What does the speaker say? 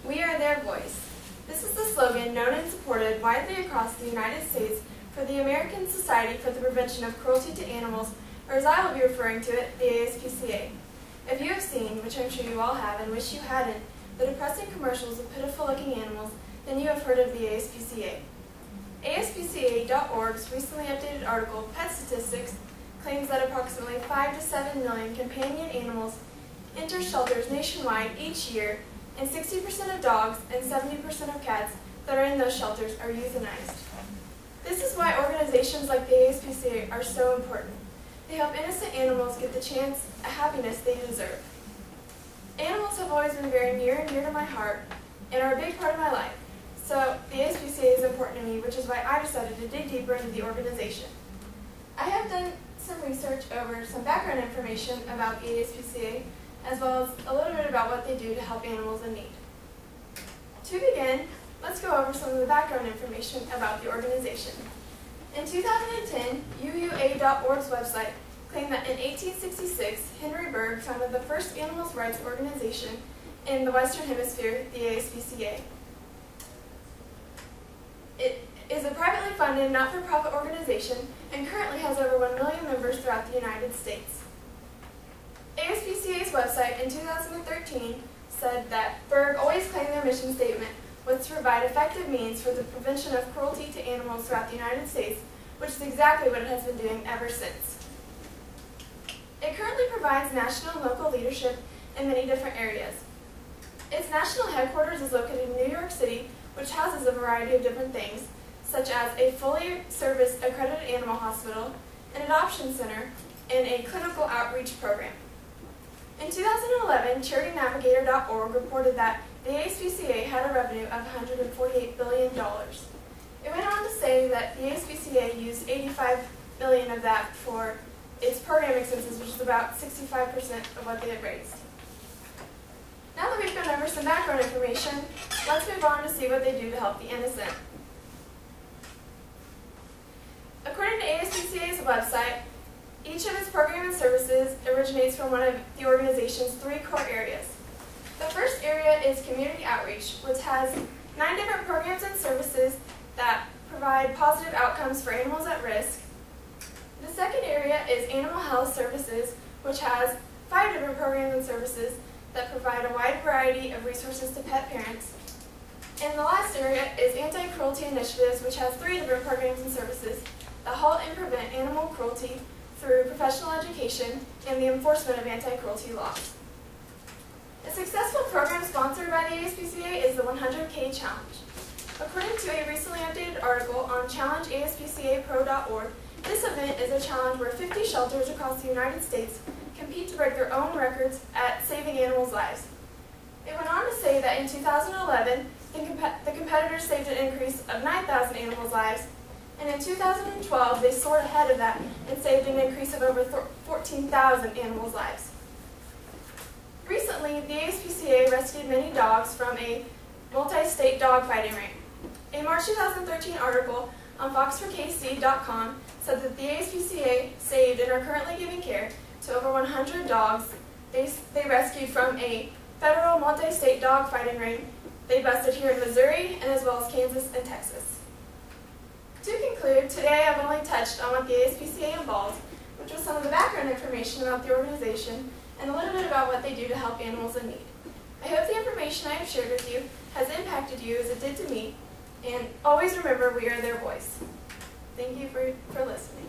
We are their voice. This is the slogan known and supported widely across the United States for the American Society for the Prevention of Cruelty to Animals, or as I will be referring to it, the ASPCA. If you have seen, which I'm sure you all have and wish you hadn't, the depressing commercials of pitiful-looking animals, then you have heard of the ASPCA. ASPCA.org's recently updated article, Pet Statistics, claims that approximately 5 to 7 million companion animals enter shelters nationwide each year, and 60% of dogs and 70% of cats that are in those shelters are euthanized. This is why organizations like the ASPCA are so important. They help innocent animals get the chance at happiness they deserve. Animals have always been very near and dear to my heart and are a big part of my life. So the ASPCA is important to me, which is why I decided to dig deeper into the organization. I have done some research over some background information about the ASPCA, as well as a little bit about what they do to help animals in need. To begin, let's go over some of the background information about the organization. In 2010, UUA.org's website claimed that in 1866, Henry Bergh founded the first animals' rights organization in the Western Hemisphere, the ASPCA. It is a privately funded, not-for-profit organization and currently has over 1 million members throughout the United States. ASPCA's website in 2013 said that Bergh always claimed their mission statement was to provide effective means for the prevention of cruelty to animals throughout the United States, which is exactly what it has been doing ever since. It currently provides national and local leadership in many different areas. Its national headquarters is located in New York City, which houses a variety of different things, such as a fully serviced accredited animal hospital, an adoption center, and a clinical outreach program. In 2011, CharityNavigator.org reported that the ASPCA had a revenue of $148 billion. It went on to say that the ASPCA used $85 million of that for its program expenses, which is about 65% of what they had raised. Now that we've gone over some background information, let's move on to see what they do to help the innocent. According to ASPCA's website, each of its programs and services originates from one of the organization's 3 core areas. The first area is community outreach, which has 9 different programs and services that provide positive outcomes for animals at risk. The second area is animal health services, which has 5 different programs and services that provide a wide variety of resources to pet parents. And the last area is anti-cruelty initiatives, which has 3 different programs and services that halt and prevent animal cruelty through professional education and the enforcement of anti-cruelty laws. A successful program sponsored by the ASPCA is the 100K Challenge. According to a recently updated article on ChallengeASPCAPro.org, this event is a challenge where 50 shelters across the United States compete to break their own records at saving animals' lives. It went on to say that in 2011, the competitors saved an increase of 9,000 animals' lives, and in 2012, they soared ahead of that and saved an increase of over 14,000 animals' lives. Recently, the ASPCA rescued many dogs from a multi-state dogfighting ring. A March 2013 article on fox4kc.com said that the ASPCA saved and are currently giving care to over 100 dogs they rescued from a federal multi-state dogfighting ring they busted here in Missouri and as well as Kansas and Texas. To conclude, today I've only touched on what the ASPCA involves, which was some of the background information about the organization and a little bit about what they do to help animals in need. I hope the information I have shared with you has impacted you as it did to me, and always remember we are their voice. Thank you for listening.